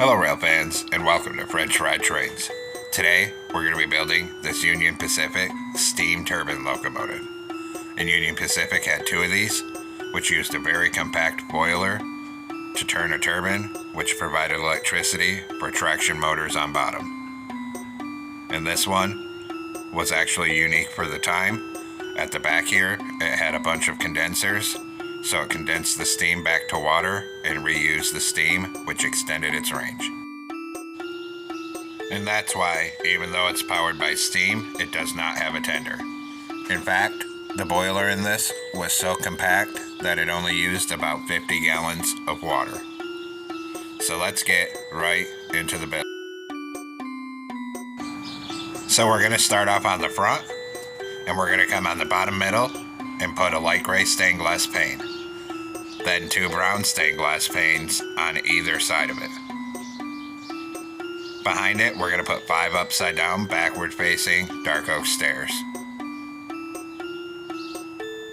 Hello rail fans, and welcome to French Fried Trains. Today we're going to be building this Union Pacific steam turbine locomotive. And Union Pacific had two of these, which used a very compact boiler to turn a turbine, which provided electricity for traction motors on bottom. And this one was actually unique for the time. At the back here, it had a bunch of condensers, so it condensed the steam back to water and reused the steam, which extended its range. And that's why, even though it's powered by steam, it does not have a tender. In fact, the boiler in this was so compact that it only used about 50 gallons of water. So let's get right into the build. So we're going to start off on the front, and we're going to come on the bottom middle and put a light gray stained glass pane. Then two brown stained glass panes on either side of it. Behind it, we're going to put 5 upside down, backward facing dark oak stairs.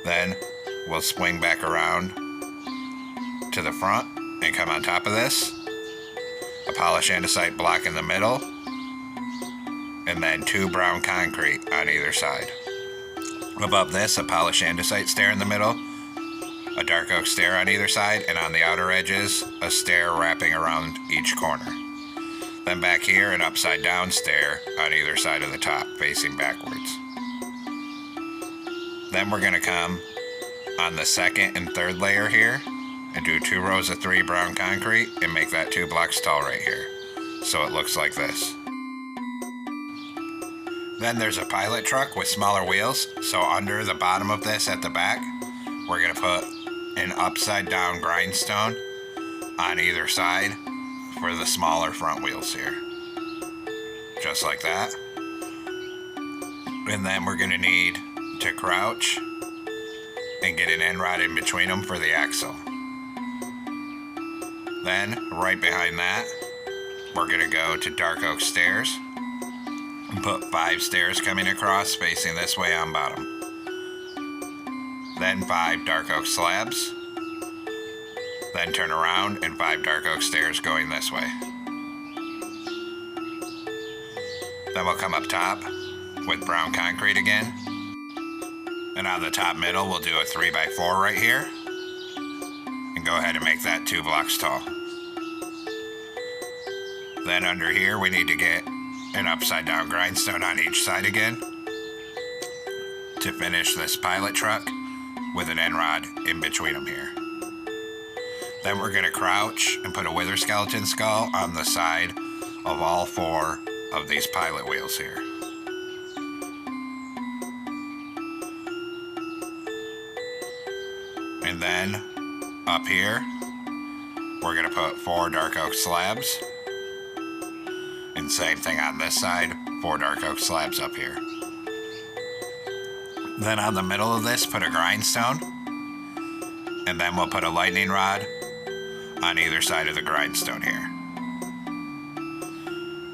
Then we'll swing back around to the front and come on top of this. A polished andesite block in the middle, and then 2 brown concrete on either side. Above this, a polished andesite stair in the middle, a dark oak stair on either side, and on the outer edges, a stair wrapping around each corner. Then back here, an upside down stair on either side of the top, facing backwards. Then we're going to come on the second and third layer here and do 2 rows of 3 brown concrete and make that 2 blocks tall right here. So it looks like this. Then there's a pilot truck with smaller wheels, so under the bottom of this at the back, we're going to put an upside down grindstone on either side for the smaller front wheels here. Just like that. And then we're going to need to crouch and get an end rod in between them for the axle. Then, right behind that, we're going to go to dark oak stairs and put 5 stairs coming across facing this way on bottom. Then 5 dark oak slabs. Then turn around and 5 dark oak stairs going this way. Then we'll come up top with brown concrete again. And on the top middle, we'll do a 3x4 right here. And go ahead and make that 2 blocks tall. Then under here, we need to get an upside down grindstone on each side again to finish this pilot truck with an end rod in between them here. Then we're going to crouch and put a wither skeleton skull on the side of all 4 of these pilot wheels here. And then up here, we're going to put 4 dark oak slabs. And same thing on this side, 4 dark oak slabs up here. Then on the middle of this, put a grindstone. And then we'll put a lightning rod on either side of the grindstone here.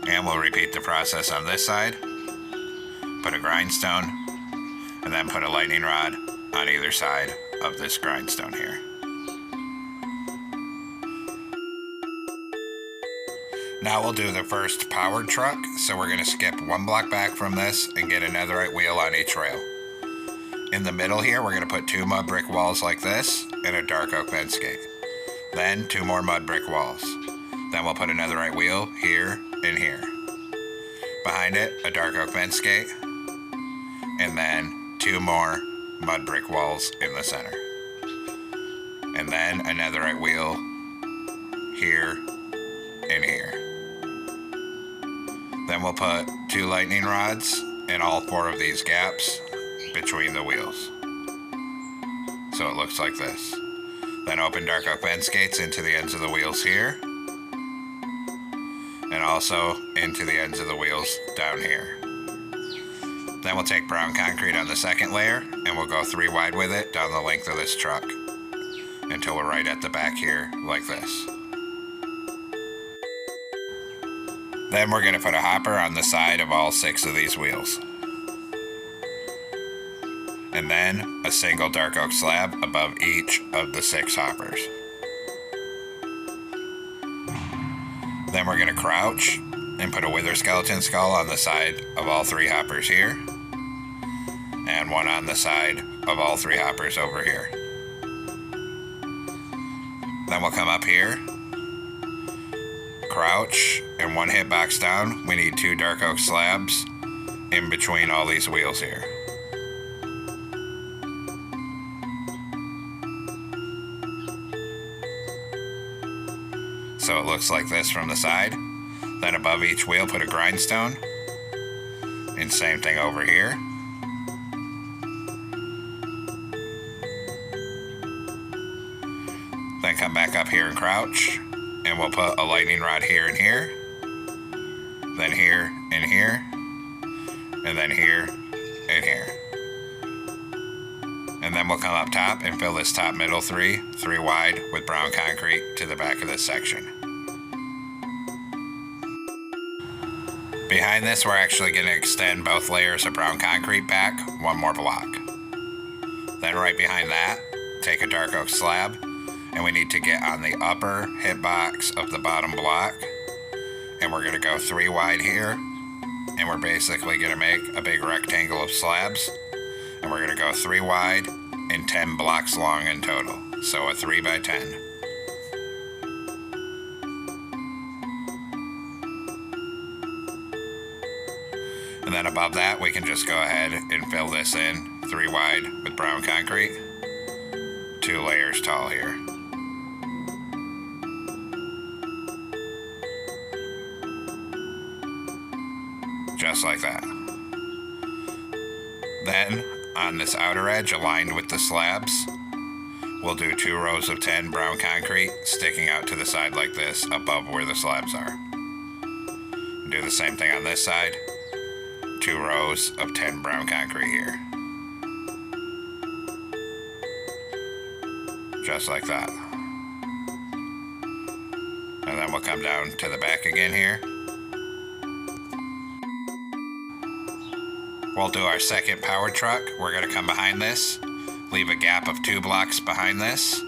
And we'll repeat the process on this side. Put a grindstone, and then put a lightning rod on either side of this grindstone here. Now we'll do the first powered truck, so we're going to skip 1 block back from this and get a netherite wheel on each rail. In the middle here, we're going to put 2 mud brick walls like this and a dark oak fence gate. Then 2 more mud brick walls. Then we'll put a netherite wheel here and here. Behind it, a dark oak fence gate. And then 2 more mud brick walls in the center. And then a netherite wheel here and here. Then we'll put 2 lightning rods in all 4 of these gaps between the wheels. So it looks like this. Then open dark oak fence gates into the ends of the wheels here. And also into the ends of the wheels down here. Then we'll take brown concrete on the second layer and we'll go 3 wide with it down the length of this truck until we're right at the back here like this. Then we're going to put a hopper on the side of all 6 of these wheels. And then a single dark oak slab above each of the 6 hoppers. Then we're going to crouch and put a wither skeleton skull on the side of all 3 hoppers here, and one on the side of all 3 hoppers over here. Then we'll come up here, crouch, and 1 hitbox down. We need 2 dark oak slabs in between all these wheels here. So it looks like this from the side. Then above each wheel put a grindstone, and same thing over here. Then come back up here and crouch, and we'll put a lightning rod here and here, then here and here, and then here and here. And then we'll come up top and fill this top middle 3 wide with brown concrete to the back of this section. Behind this, we're actually going to extend both layers of brown concrete back 1 more block. Then right behind that, take a dark oak slab, and we need to get on the upper hitbox of the bottom block, and we're going to go 3 wide here, and we're basically going to make a big rectangle of slabs, and we're going to go 3 wide and 10 blocks long in total, so a 3 by 10. And then above that, we can just go ahead and fill this in 3 wide with brown concrete, 2 layers tall here. Just like that. Then, on this outer edge, aligned with the slabs, we'll do 2 rows of 10 brown concrete sticking out to the side like this, above where the slabs are. Do the same thing on this side, 2 rows of 10 brown concrete here. Just like that. And then we'll come down to the back again here. We'll do our second power truck. We're going to come behind this, leave a gap of 2 blocks behind this,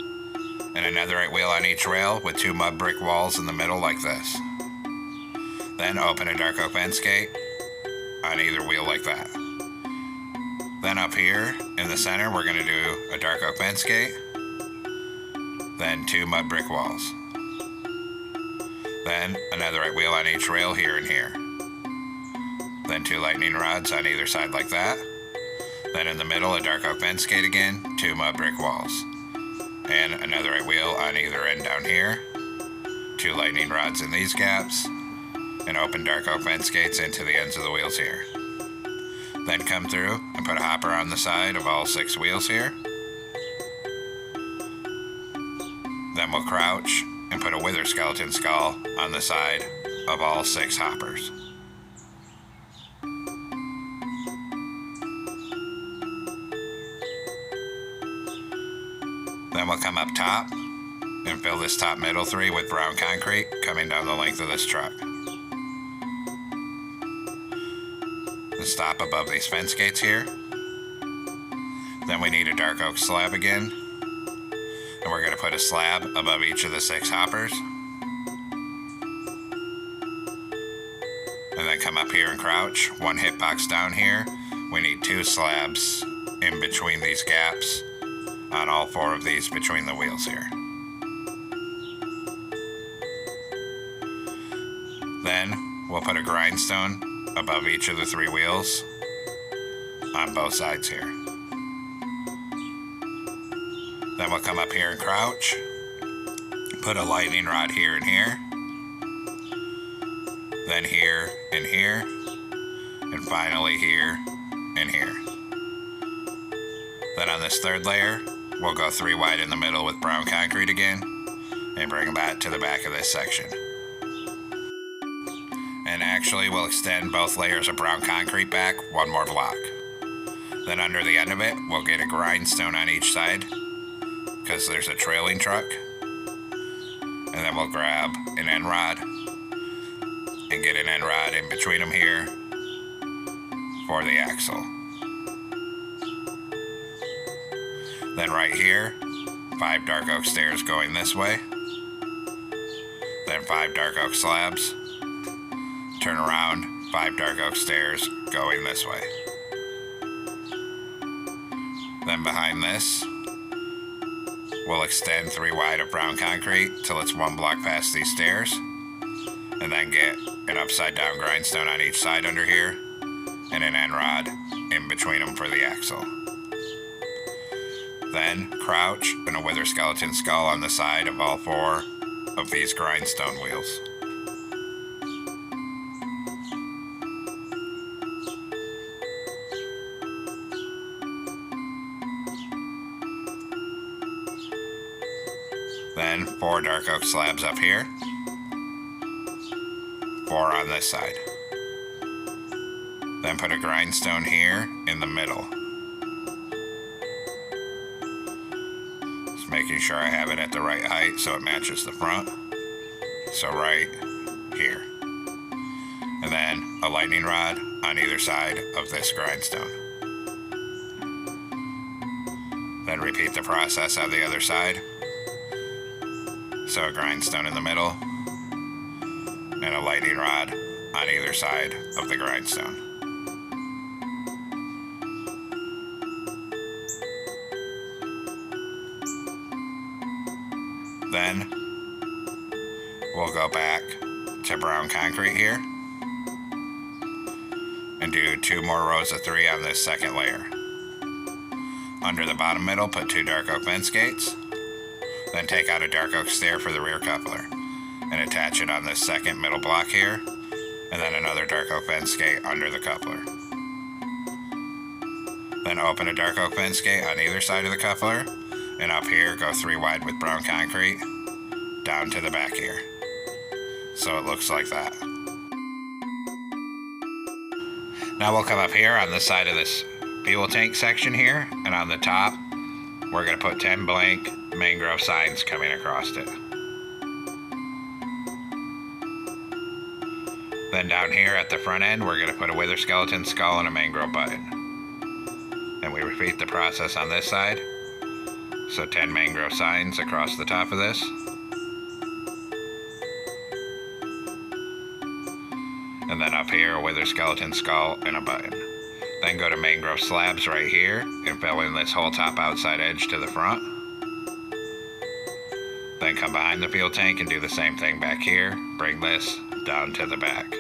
and a netherite wheel on each rail with 2 mud brick walls in the middle like this. Then open a dark oak fence gate on either wheel like that. Then up here in the center, we're going to do a dark oak fence gate, then 2 mud brick walls. Then a netherite wheel on each rail here and here. Then 2 lightning rods on either side like that. Then in the middle, a dark oak fence gate again, 2 mud brick walls. And a netherite wheel on either end down here, 2 lightning rods in these gaps, and open dark oak fence gates into the ends of the wheels here. Then come through and put a hopper on the side of all 6 wheels here. Then we'll crouch and put a wither skeleton skull on the side of all 6 hoppers. Then we'll come up top and fill this top middle 3 with brown concrete coming down the length of this truck. And stop above these fence gates here. Then we need a dark oak slab again. And we're going to put a slab above each of the 6 hoppers. And then come up here and crouch. 1 hitbox down here. We need 2 slabs in between these gaps on all 4 of these between the wheels here. Then we'll put a grindstone above each of the 3 wheels on both sides here. Then we'll come up here and crouch, put a lightning rod here and here, then here and here, and finally here and here. Then on this 3rd layer, we'll go 3 wide in the middle with brown concrete again, and bring that to the back of this section. And actually, we'll extend both layers of brown concrete back 1 more block. Then under the end of it, we'll get a grindstone on each side, because there's a trailing truck. And then we'll grab an end rod and get an end rod in between them here for the axle. Then right here, 5 dark oak stairs going this way. Then then 5 dark oak slabs. Turn around, 5 dark oak stairs going this way. Then behind this, we'll extend 3 wide of brown concrete till it's 1 block past these stairs, and then get an upside down grindstone on each side under here, and an end rod in between them for the axle. Then crouch and a wither skeleton skull on the side of all 4 of these grindstone wheels. Then 4 dark oak slabs up here, 4 on this side. Then put a grindstone here in the middle. Just making sure I have it at the right height so it matches the front. So right here. And then a lightning rod on either side of this grindstone. Then repeat the process on the other side. So a grindstone in the middle, and a lightning rod on either side of the grindstone. Then we'll go back to brown concrete here and do 2 more rows of 3 on this second layer. Under the bottom middle, put 2 dark oak fence gates. Then take out a dark oak stair for the rear coupler and attach it on this second middle block here, and then another dark oak fence gate under the coupler. Then open a dark oak fence gate on either side of the coupler, and up here go 3 wide with brown concrete down to the back here. So it looks like that. Now we'll come up here on the side of this fuel tank section here, and on the top we're going to put 10 blank mangrove signs coming across it. Then down here at the front end, we're going to put a wither skeleton skull and a mangrove button. And we repeat the process on this side. So 10 mangrove signs across the top of this. And then up here, a wither skeleton skull and a button. Then go to mangrove slabs right here and fill in this whole top outside edge to the front. Then come behind the fuel tank and do the same thing back here. Bring this down to the back.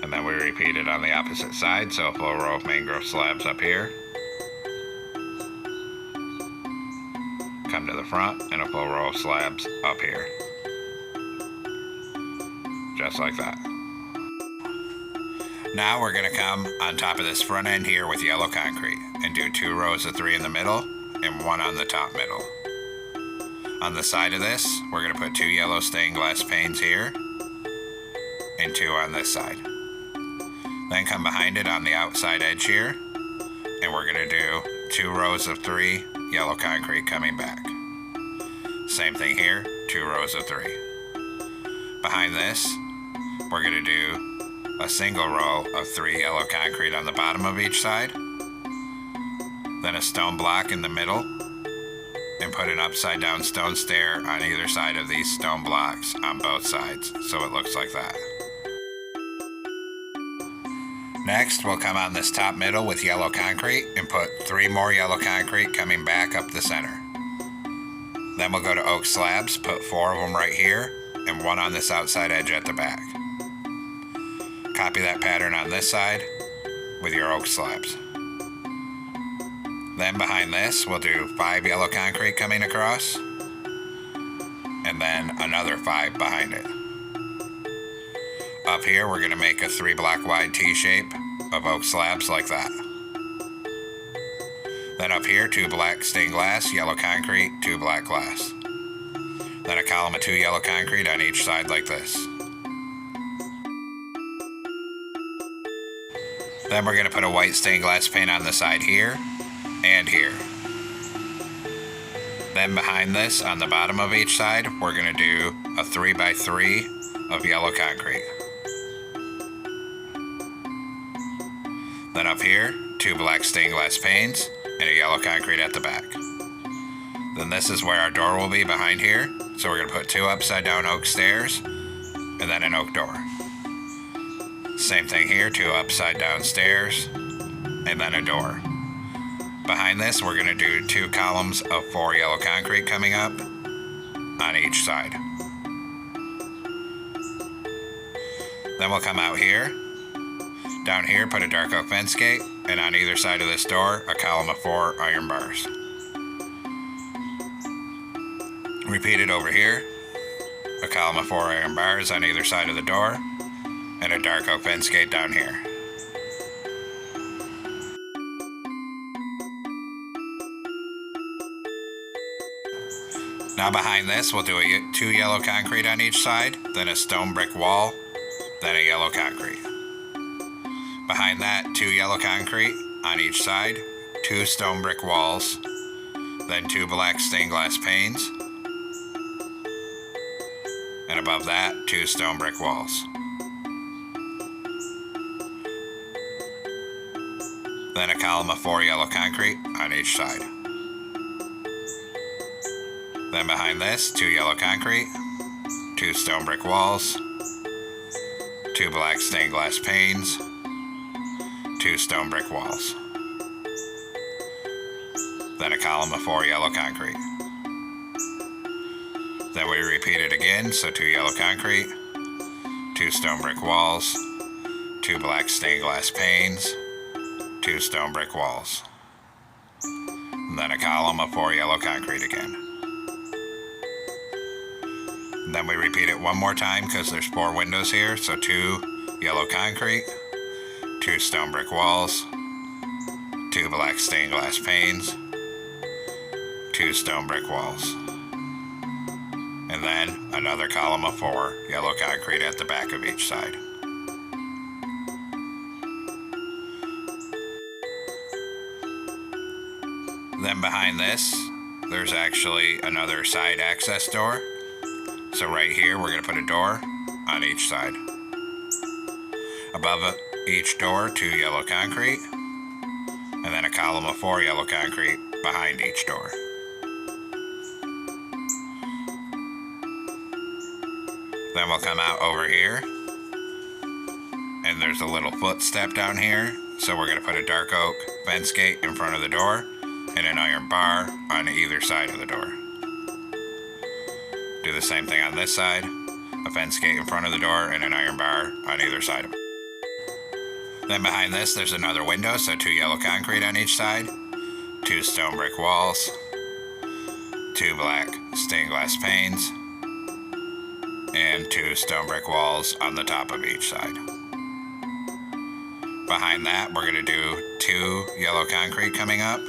And then we repeat it on the opposite side, so a full row of mangrove slabs up here. Come to the front and a full row of slabs up here. Just like that. Now we're going to come on top of this front end here with yellow concrete and do 2 rows of 3 in the middle and 1 on the top middle. On the side of this, we're going to put 2 yellow stained glass panes here and 2 on this side. Then come behind it on the outside edge here, and we're going to do 2 rows of 3 yellow concrete coming back. Same thing here, 2 rows of 3. Behind this, we're going to do a single row of 3 yellow concrete on the bottom of each side, then a stone block in the middle, and put an upside down stone stair on either side of these stone blocks on both sides, so it looks like that. Next, we'll come on this top middle with yellow concrete and put 3 more yellow concrete coming back up the center. Then we'll go to oak slabs, put 4 of them right here, and 1 on this outside edge at the back. Copy that pattern on this side with your oak slabs. Then behind this, we'll do 5 yellow concrete coming across, and then another 5 behind it. Up here, we're going to make a 3 block wide T-shape of oak slabs like that. Then up here, 2 black stained glass, yellow concrete, 2 black glass. Then a column of 2 yellow concrete on each side like this. Then we're going to put a white stained glass pane on the side here and here. Then behind this, on the bottom of each side, we're going to do a 3x3 of yellow concrete. Then up here, 2 black stained glass panes and a yellow concrete at the back. Then this is where our door will be behind here, So we're going to put 2 upside down oak stairs and then an oak door. Same thing here, 2 upside down stairs and then a door. Behind this, we're going to do 2 columns of 4 yellow concrete coming up on each side. Then we'll come out here. Down here, put a dark oak fence gate, and on either side of this door, a column of 4 iron bars. Repeat it over here. A column of 4 iron bars on either side of the door, and a dark oak fence gate down here. Now behind this, we'll do 2 yellow concrete on each side, then a stone brick wall, then a yellow concrete. Behind that, 2 yellow concrete on each side, 2 stone brick walls, then 2 black stained glass panes, and above that, 2 stone brick walls. Then a column of 4 yellow concrete on each side. Then behind this, 2 yellow concrete, 2 stone brick walls, 2 black stained glass panes, 2 stone brick walls. Then a column of 4 yellow concrete. Then we repeat it again, so 2 yellow concrete, 2 stone brick walls, 2 black stained glass panes, 2 stone brick walls. And then a column of 4 yellow concrete again. And then we repeat it one more time because there's 4 windows here, so 2 yellow concrete, 2 stone brick walls, 2 black stained glass panes, 2 stone brick walls. And then another column of 4 yellow concrete at the back of each side. Then behind this, there's actually another side access door. So right here, we're going to put a door on each side. Above each door, 2 yellow concrete, and then a column of 4 yellow concrete behind each door. Then we'll come out over here, and there's a little footstep down here, so we're going to put a dark oak fence gate in front of the door and an iron bar on either side of the door. Do the same thing on this side, a fence gate in front of the door and an iron bar on either side of it. Then behind this, there's another window, so 2 yellow concrete on each side, 2 stone brick walls, 2 black stained glass panes, and 2 stone brick walls on the top of each side. Behind that, we're going to do 2 yellow concrete coming up,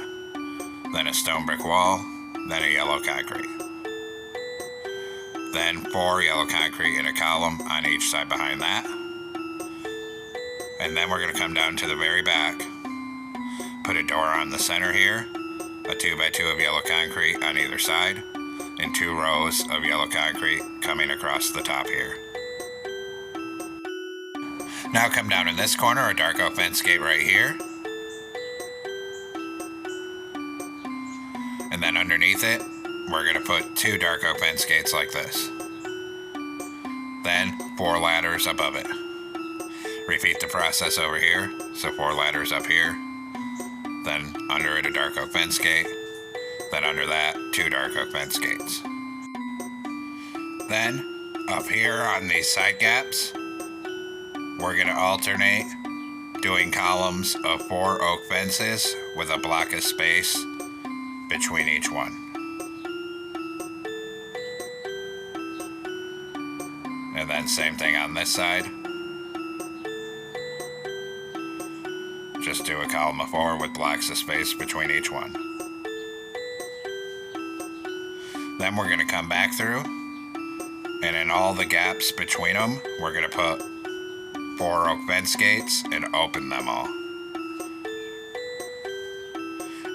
then a stone brick wall, then a yellow concrete. Then 4 yellow concrete in a column on each side behind that. And then we're going to come down to the very back, put a door on the center here, a 2x2 of yellow concrete on either side, and 2 rows of yellow concrete coming across the top here. Now come down in this corner, a dark oak fence gate right here. And then underneath it, we're going to put 2 dark oak fence gates like this. Then 4 ladders above it. Repeat the process over here, so 4 ladders up here. Then under it a dark oak fence gate. Then under that, 2 dark oak fence gates. Then up here on these side gaps, we're going to alternate doing columns of 4 oak fences with a block of space between each one. And then same thing on this side. Just do a column of 4 with blocks of space between each one. Then we're going to come back through, and in all the gaps between them, we're going to put 4 oak fence gates and open them all.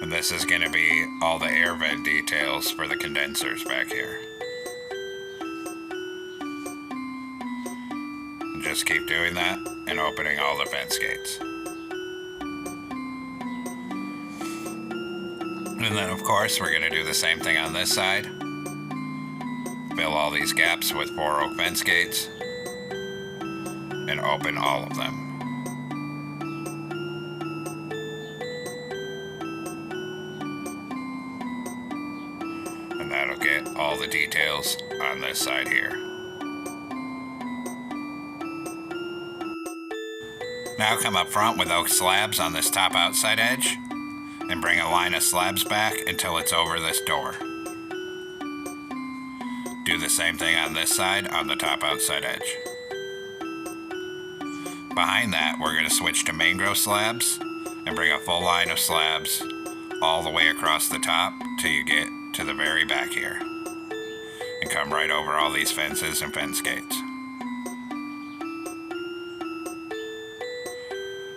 And this is going to be all the air vent details for the condensers back here. And just keep doing that and opening all the fence gates. And then of course we're going to do the same thing on this side. Fill all these gaps with 4 oak fence gates and open all of them. And that'll get all the details on this side here. Now come up front with oak slabs on this top outside edge and bring a line of slabs back until it's over this door. Do the same thing on this side on the top outside edge. Behind that, we're going to switch to mangrove slabs and bring a full line of slabs all the way across the top till you get to the very back here. And come right over all these fences and fence gates.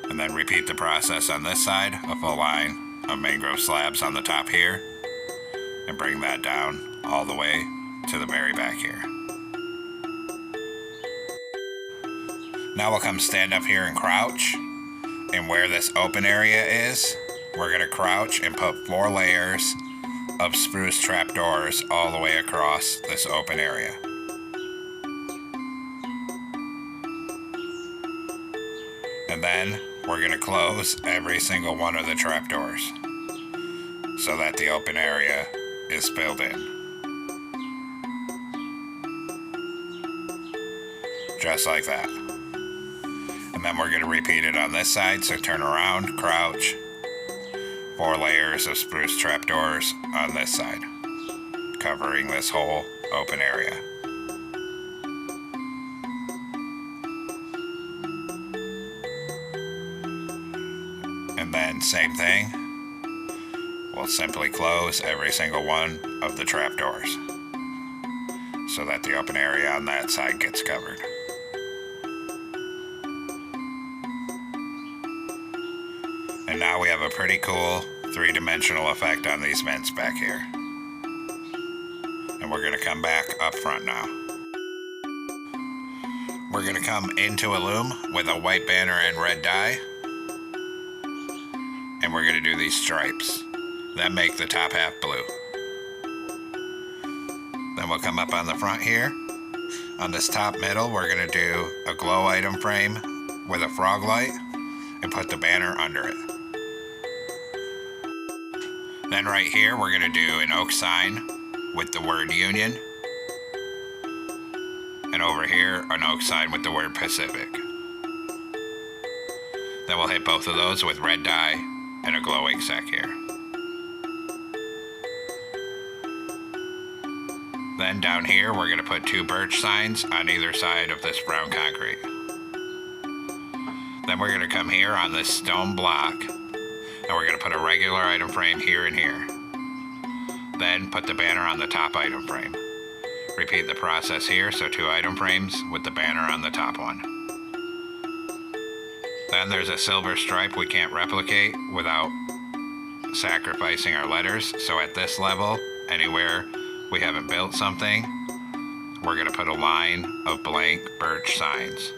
And then repeat the process on this side, a full line of mangrove slabs on the top here, and bring that down all the way to the very back here. Now we'll come stand up here and crouch, and where this open area is, we're going to crouch and put 4 layers of spruce trapdoors all the way across this open area. And then we're going to close every single one of the trapdoors so that the open area is filled in. Just like that. And then we're going to repeat it on this side, so turn around, crouch, 4 layers of spruce trapdoors on this side, covering this whole open area. And then same thing, we'll simply close every single one of the trapdoors so that the open area on that side gets covered. And now we have a pretty cool 3-dimensional effect on these vents back here. And we're going to come back up front now. We're going to come into a loom with a white banner and red dye. And we're going to do these stripes that make the top half blue. Then we'll come up on the front here. On this top middle, we're going to do a glow item frame with a frog light and put the banner under it. Then right here, we're going to do an oak sign with the word Union. And over here, an oak sign with the word Pacific. Then we'll hit both of those with red dye and a glowing sec here. Then down here, we're going to put 2 birch signs on either side of this brown concrete. Then we're going to come here on this stone block, and we're going to put a regular item frame here and here. Then put the banner on the top item frame. Repeat the process here, so 2 item frames with the banner on the top one. Then there's a silver stripe we can't replicate without sacrificing our letters. So at this level, anywhere we haven't built something, we're going to put a line of blank birch signs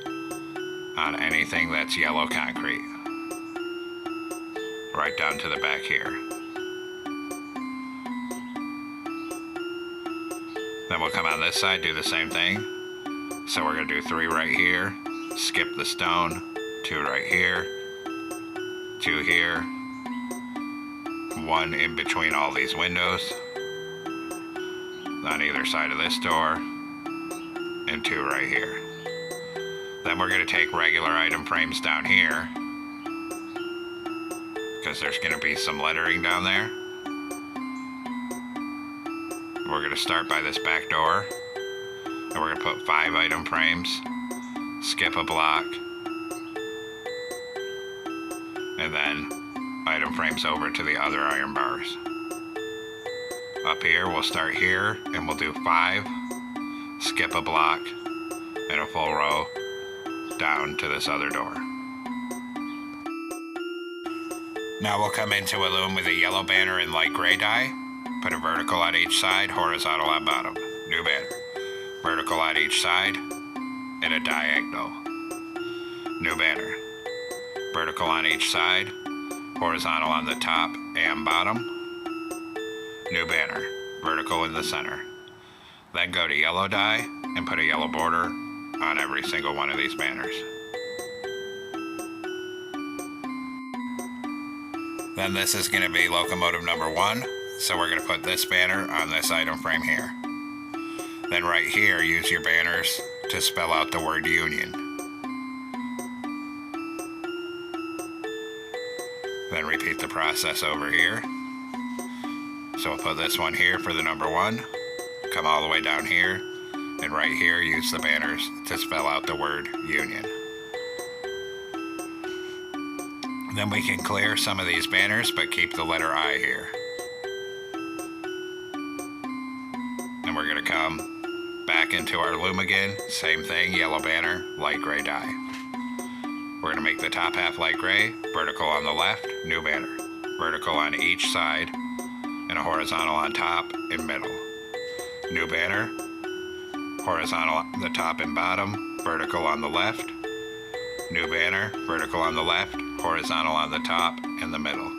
on anything that's yellow concrete. Right down to the back here. Then we'll come on this side, do the same thing. So we're going to do 3 right here, skip the stone, 2 right here, 2 here, 1 in between all these windows, on either side of this door, and 2 right here. Then we're going to take regular item frames down here, because there's going to be some lettering down there. We're going to start by this back door, and we're going to put 5 item frames, skip a block, and then item frames over to the other iron bars. Up here, we'll start here, and we'll do 5, skip a block, and a full row down to this other door. Now we'll come into a loom with a yellow banner and light gray dye. Put a vertical on each side, horizontal on bottom. New banner. Vertical on each side, and a diagonal. New banner. Vertical on each side, horizontal on the top and bottom. New banner. Vertical in the center. Then go to yellow dye and put a yellow border on every single one of these banners. Then this is going to be locomotive number 1, so we're going to put this banner on this item frame here. Then right here, use your banners to spell out the word union. Then repeat the process over here. So we'll put this one here for the number 1, come all the way down here, and right here use the banners to spell out the word union. Then we can clear some of these banners but keep the letter I here. And we're going to come back into our loom again, same thing, yellow banner, light gray dye. We're going to make the top half light gray, vertical on the left, new banner, vertical on each side, and a horizontal on top and middle. New banner, horizontal on the top and bottom, vertical on the left. New banner, vertical on the left, horizontal on the top and the middle.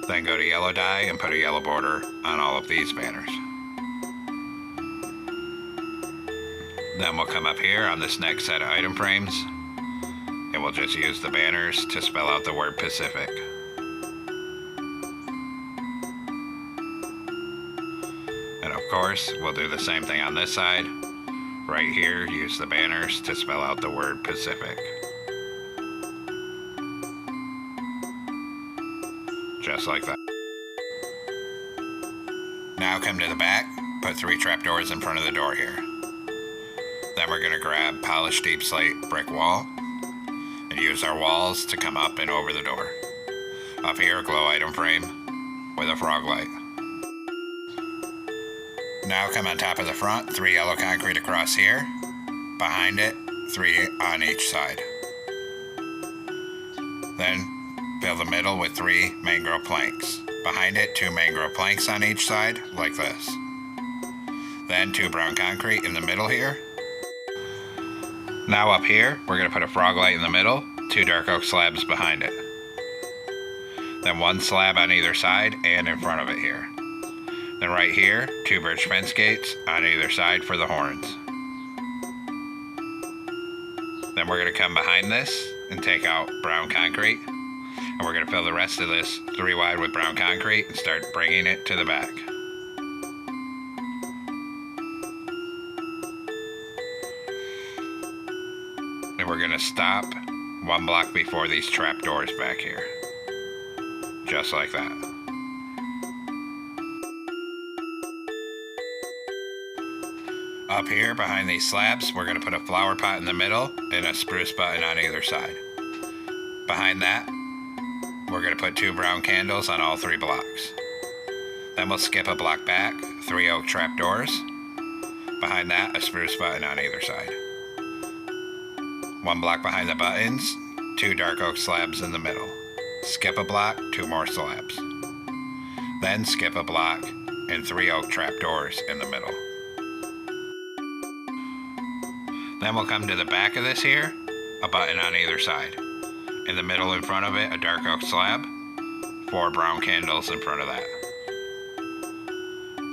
Then go to yellow dye and put a yellow border on all of these banners. Then we'll come up here on this next set of item frames and we'll just use the banners to spell out the word Pacific. And of course, we'll do the same thing on this side. Right here, use the banners to spell out the word Pacific. Just like that. Now come to the back, put 3 trapdoors in front of the door here. Then we're going to grab polished deep slate brick wall and use our walls to come up and over the door. Up here, glow item frame with a frog light. Now come on top of the front, 3 yellow concrete across here. Behind it, 3 on each side. Then fill the middle with 3 mangrove planks. Behind it, 2 mangrove planks on each side, like this. Then 2 brown concrete in the middle here. Now up here, we're going to put a frog light in the middle, 2 dark oak slabs behind it. Then 1 slab on either side and in front of it here. Then right here, 2 birch fence gates on either side for the horns. Then we're going to come behind this and take out brown concrete. And we're going to fill the rest of this 3 wide with brown concrete and start bringing it to the back. And we're going to stop 1 block before these trap doors back here. Just like that. Up here behind these slabs, we're going to put a flower pot in the middle and a spruce button on either side. Behind that, we're going to put 2 brown candles on all 3 blocks. Then we'll skip a block back, 3 oak trap doors. Behind that, a spruce button on either side. 1 block behind the buttons, 2 dark oak slabs in the middle. Skip a block, 2 more slabs. Then skip a block and 3 oak trap doors in the middle. Then we'll come to the back of this here, a button on either side. In the middle in front of it, a dark oak slab, 4 brown candles in front of that.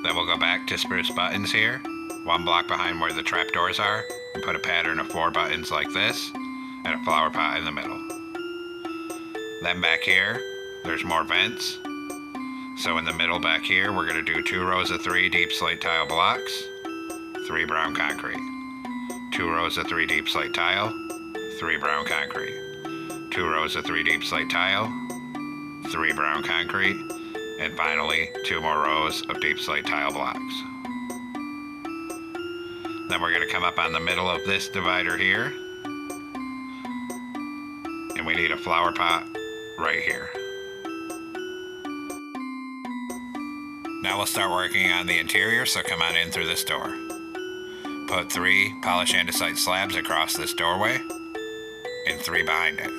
Then we'll go back to spruce buttons here, 1 block behind where the trap doors are, and put a pattern of 4 buttons like this, and a flower pot in the middle. Then back here, there's more vents. So in the middle back here, we're going to do 2 rows of 3 deep slate tile blocks, 3 brown concrete. 2 rows of 3 deep slate tile, 3 brown concrete. 2 rows of 3 deep slate tile, 3 brown concrete, and finally 2 more rows of deep slate tile blocks. Then we're going to come up on the middle of this divider here, and we need a flower pot right here. Now we'll start working on the interior, so come on in through this door. Put 3 polished andesite slabs across this doorway and 3 behind it.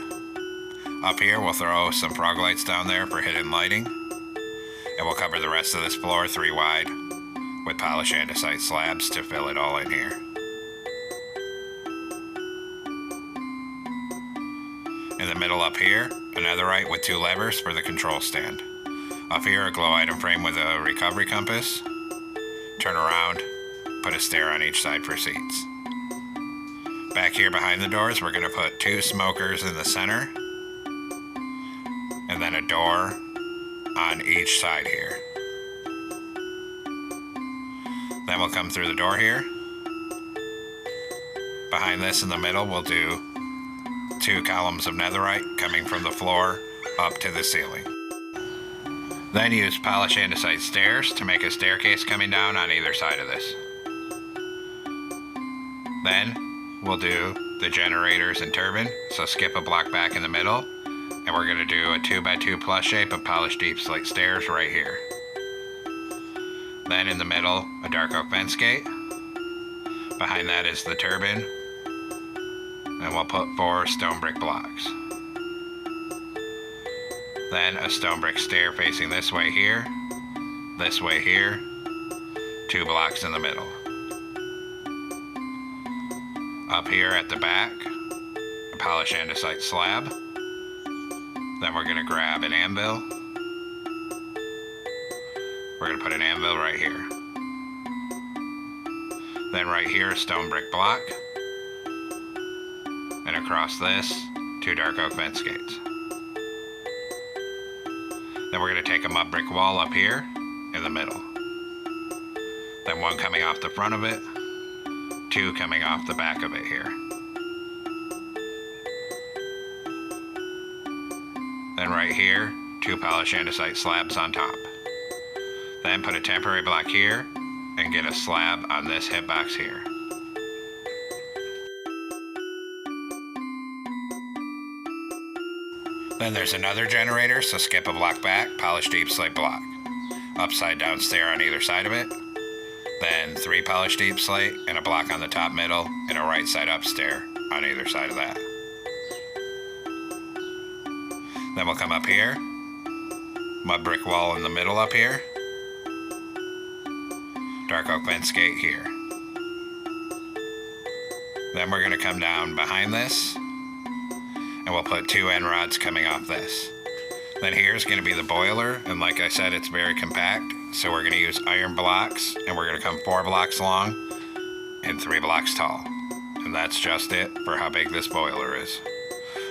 Up here we'll throw some frog lights down there for hidden lighting, and we'll cover the rest of this floor 3 wide with polished andesite slabs to fill it all in here. In the middle up here, a netherite with 2 levers for the control stand. Up here, a glow item frame with a recovery compass. Turn around, put a stair on each side for seats. Back here behind the doors, we're going to put 2 smokers in the center, and then a door on each side here. Then we'll come through the door here. Behind this in the middle, we'll do 2 columns of netherite coming from the floor up to the ceiling. Then use polished andesite stairs to make a staircase coming down on either side of this. Then we'll do the generators and turbine, so skip a block back in the middle, and we're going to do a 2x2 plus shape of polished deep slate stairs right here. Then in the middle, a dark oak fence gate. Behind that is the turbine, and we'll put 4 stone brick blocks. Then a stone brick stair facing this way here, 2 blocks in the middle. Up here at the back, a polished andesite slab. Then we're going to grab an anvil. We're going to put an anvil right here. Then right here, a stone brick block. And across this, 2 dark oak fence gates. Then we're going to take a mud brick wall up here in the middle. Then 1 coming off the front of it, 2 coming off the back of it here. Then right here, 2 polished andesite slabs on top. Then put a temporary block here and get a slab on this hitbox here. Then there's another generator, so skip a block back, polished deep slate block. Upside down stair on either side of it. Then 3 polished deep slate and a block on the top middle and a right side up stair on either side of that. Then we'll come up here, mud brick wall in the middle up here, dark oak fence gate here. Then we're going to come down behind this, and we'll put 2 end rods coming off this. Then here's going to be the boiler, and like I said, it's very compact, so we're going to use iron blocks, and we're going to come 4 blocks long and 3 blocks tall. And that's just it for how big this boiler is.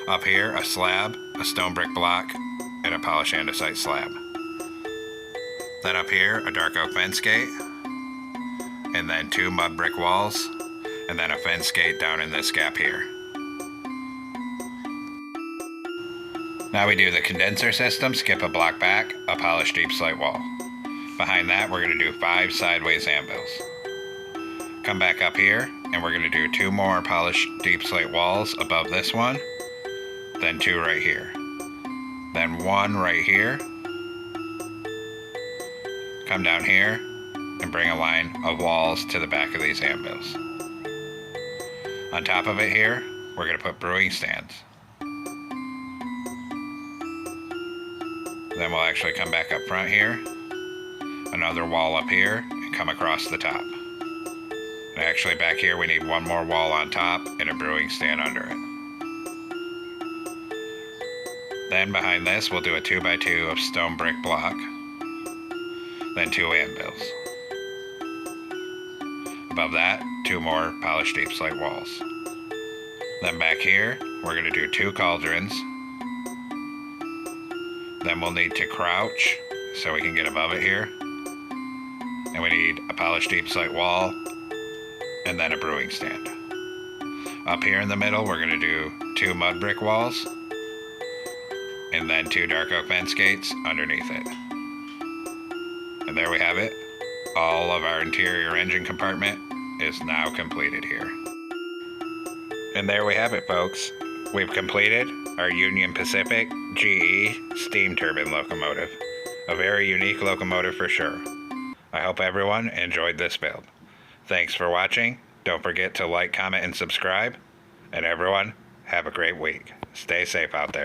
Up here, a slab, a stone brick block, and a polished andesite slab. Then up here, a dark oak fence gate, and then 2 mud brick walls, and then a fence gate down in this gap here. Now we do the condenser system, skip a block back, a polished deep slate wall. Behind that, we're going to do 5 sideways anvils. Come back up here, and we're going to do 2 more polished deep slate walls above this one, then 2 right here. Then 1 right here. Come down here, and bring a line of walls to the back of these anvils. On top of it here, we're going to put brewing stands. Then we'll actually come back up front here, another wall up here, and come across the top. And actually back here we need 1 more wall on top and a brewing stand under it. Then behind this we'll do a 2x2 of stone brick block, then 2 anvils. Above that, 2 more polished deep slate walls. Then back here, we're going to do 2 cauldrons. Then we'll need to crouch so we can get above it here. And we need a polished deep slate wall and then a brewing stand. Up here in the middle, we're going to do 2 mud brick walls and then 2 dark oak fence gates underneath it. And there we have it. All of our interior engine compartment is now completed here. And there we have it, folks. We've completed our Union Pacific GE steam turbine locomotive. A very unique locomotive for sure. I hope everyone enjoyed this build. Thanks for watching. Don't forget to like, comment, and subscribe. And everyone, have a great week. Stay safe out there.